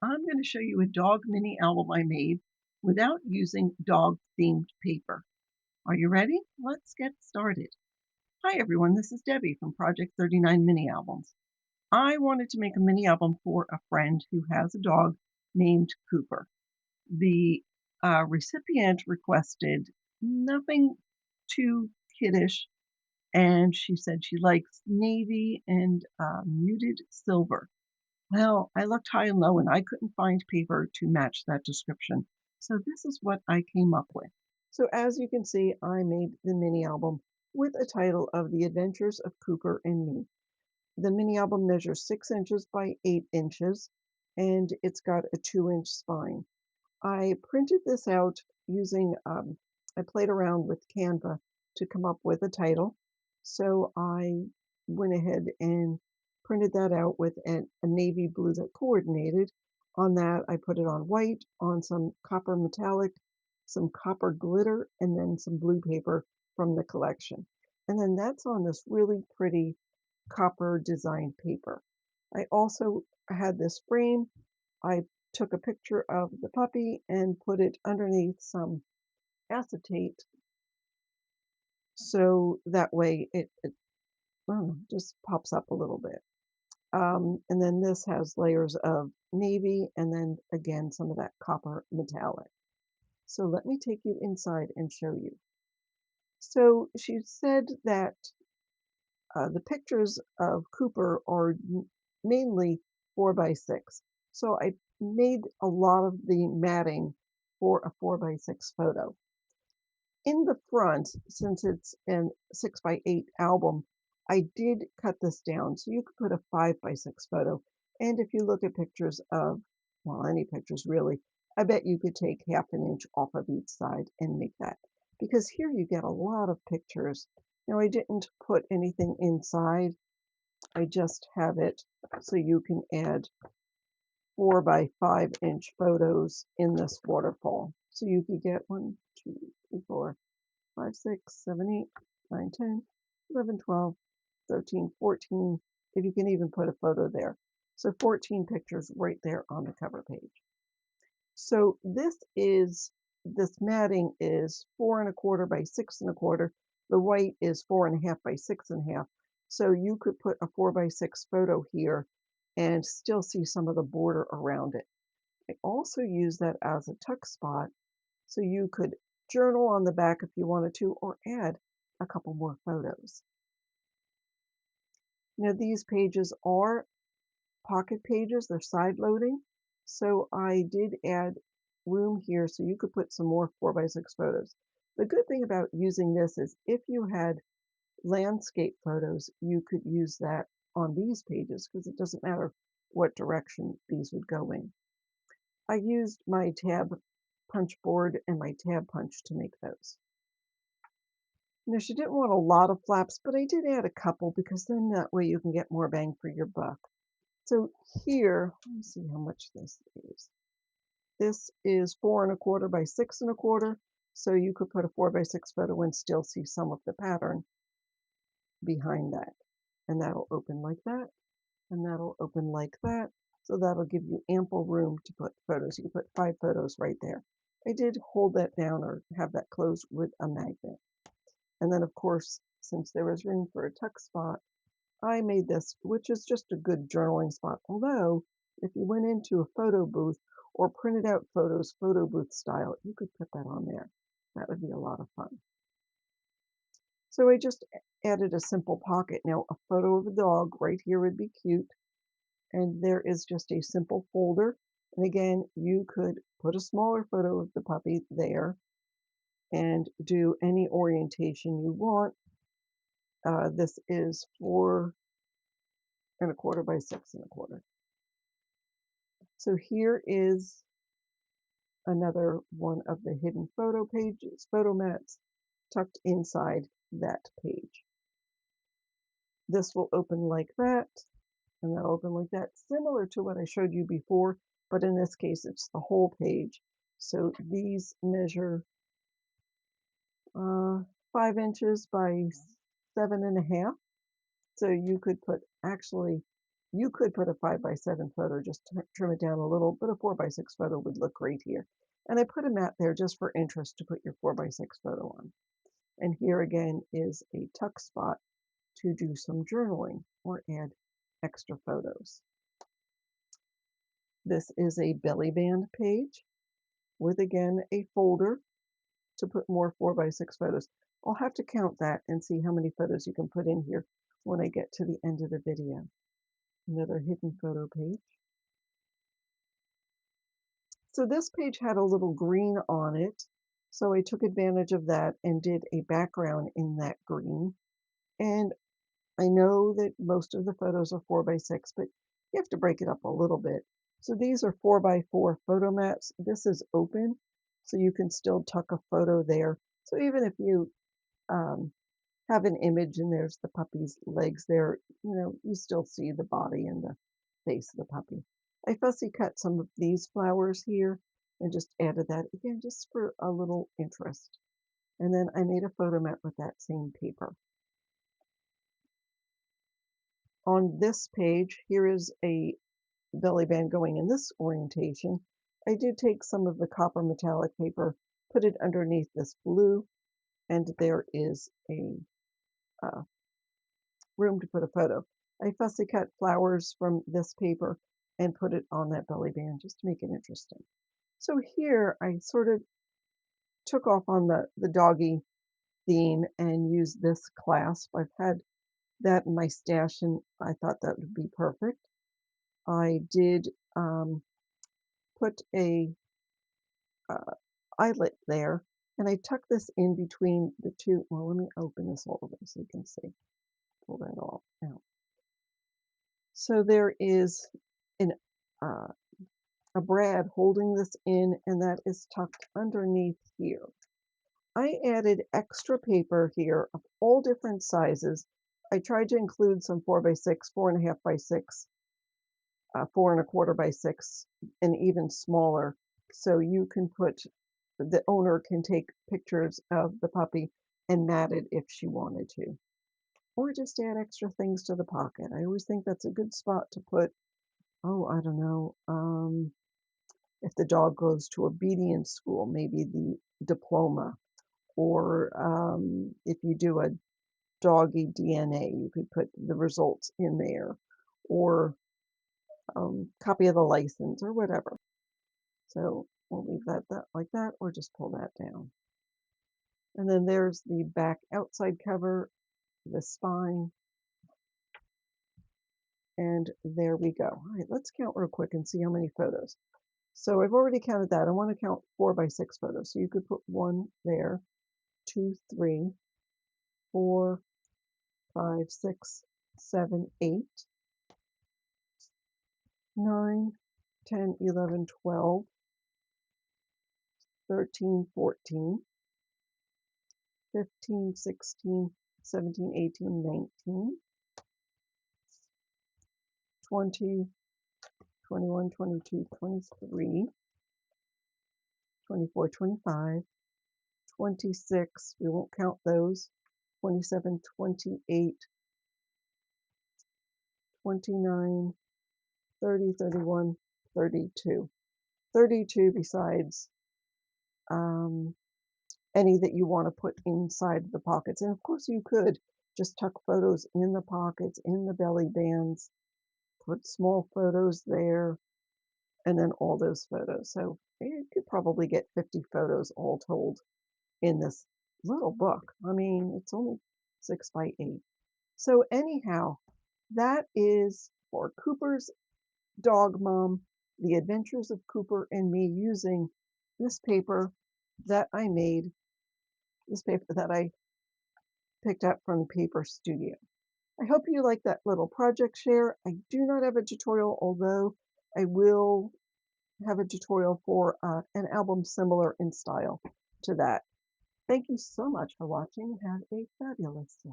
I'm going to show you a dog mini album I made without using dog themed paper. Are you ready? Let's get started. Hi everyone, this is Debbie from Project 39 Mini Albums. I wanted to make a mini album for a friend who has a dog named Cooper. The recipient requested nothing too kiddish, and she said she likes navy and muted silver. Well, I looked high and low and I couldn't find paper to match that description. So this is what I came up with. So as you can see, I made the mini album with a title of The Adventures of Cooper and Me. The mini album measures 6 inches by 8 inches and it's got a 2-inch spine. I printed this out using, I played around with Canva to come up with a title. So I went ahead and printed that out with a navy blue that coordinated. On that, I put it on white, on some copper metallic, some copper glitter, and then some blue paper from the collection. And then that's on this really pretty copper designed paper. I also had this frame. I took a picture of the puppy and put it underneath some acetate so that way it just pops up a little bit. And then this has layers of navy and then again some of that copper metallic. So let me take you inside and show you. So she said that the pictures of Cooper are mainly 4x6. So I made a lot of the matting for a 4x6 photo. In the front, since it's a 6x8 album, I did cut this down so you could put a 5x6 photo. And if you look at pictures of, well, any pictures really, I bet you could take half an inch off of each side and make that. Because here you get a lot of pictures. Now, I didn't put anything inside. I just have it so you can add 4x5 inch photos in this waterfall. So you could get 1, 2, 3, 4, 5, 6, 7, 8, 9, 10, 11, 12, 13, 14, if you can even put a photo there. So 14 pictures right there on the cover page. So this matting is 4¼ by 6¼ The white is 4½ by 6½. So you could put a 4x6 photo here and still see some of the border around it. I also use that as a tuck spot so you could journal on the back if you wanted to, or add a couple more photos. Now these pages are pocket pages, they're side loading. So I did add room here so you could put some more 4x6 photos. The good thing about using this is if you had landscape photos, you could use that on these pages because it doesn't matter what direction these would go in. I used my tab punch board and my tab punch to make those. Now she didn't want a lot of flaps, but I did add a couple because then that way you can get more bang for your buck. So here, let me see how much this is. This is 4¼ by 6¼ so you could put a 4x6 photo and still see some of the pattern behind that. And that'll open like that, and that'll open like that. So that'll give you ample room to put photos. You can put 5 photos right there. I did hold that down or have that closed with a magnet. And then of course, since there was room for a tuck spot, I made this, which is just a good journaling spot. Although, if you went into a photo booth or printed out photos photo booth style, you could put that on there. That would be a lot of fun. So I just added a simple pocket. Now, a photo of a dog right here would be cute. And there is just a simple folder. And again, you could put a smaller photo of the puppy there and do any orientation you want. This is 4¼ by 6¼ So here is another one of the hidden photo pages, photo mats tucked inside that page. This will open like that, and that'll open like that, similar to what I showed you before, but in this case, it's the whole page. So these measure 5 inches by 7½. So you could put actually You could put a 5x7 photo, just trim it down a little, but a 4x6 photo would look great here. And I put a mat there just for interest to put your 4x6 photo on. And here again is a tuck spot to do some journaling or add extra photos. This is a belly band page with again a folder to put more 4x6 photos. I'll have to count that and see how many photos you can put in here when I get to the end of the video. Another hidden photo page. So this page had a little green on it, so I took advantage of that and did a background in that green. And I know that most of the photos are 4x6, but you have to break it up a little bit. So these are 4x4 photo mats. This is open, so you can still tuck a photo there. So even if you have an image and there's the puppy's legs there, you still see the body and the face of the puppy. I fussy cut some of these flowers here and just added that again, just for a little interest. And then I made a photo mat with that same paper. On this page, here is a belly band going in this orientation. I did take some of the copper metallic paper, put it underneath this blue, and there is a room to put a photo. I fussy cut flowers from this paper and put it on that belly band just to make it interesting. So here I sort of took off on the doggy theme and used this clasp. I've had that in my stash and I thought that would be perfect. I did put a eyelet there and I tucked this in between the two. Well, let me open this a little bit so you can see. Pull that all out. So there is an a brad holding this in, and that is tucked underneath here. I added extra paper here of all different sizes. I tried to include some 4x6, 4.5x6, 4 1/4x6, and even smaller. So you can the owner can take pictures of the puppy and mat it if she wanted to. Or just add extra things to the pocket. I always think that's a good spot to put, oh, I don't know, if the dog goes to obedience school, maybe the diploma, or if you do a doggy DNA, you could put the results in there, or copy of the license, or whatever. So we'll leave that like that, or just pull that down. And then there's the back outside cover, the spine, and there we go. All right, let's count real quick and see how many photos. So I've already counted that. I want to count 4x6 photos. So you could put one there, 2, 3, 4, 5, 6, 7, 8, 9, 10, 11, 12, 13, 14, 15, 16, 17, 18, 19, 20, 21, 22, 23, 24, 25, 26, we won't count those, 27, 28, 29, 30, 31, 32. 32 besides any that you want to put inside the pockets. And of course you could just tuck photos in the pockets, in the belly bands, put small photos there, and then all those photos. So you could probably get 50 photos all told in this little book. I mean, it's only 6x8. So anyhow, that is for Cooper's Dog Mom, The Adventures of Cooper and Me, using this paper that I made, this paper that I picked up from Paper Studio. I hope you like that little project share. I do not have a tutorial, although I will have a tutorial for an album similar in style to that. Thank you so much for watching and have a fabulous day.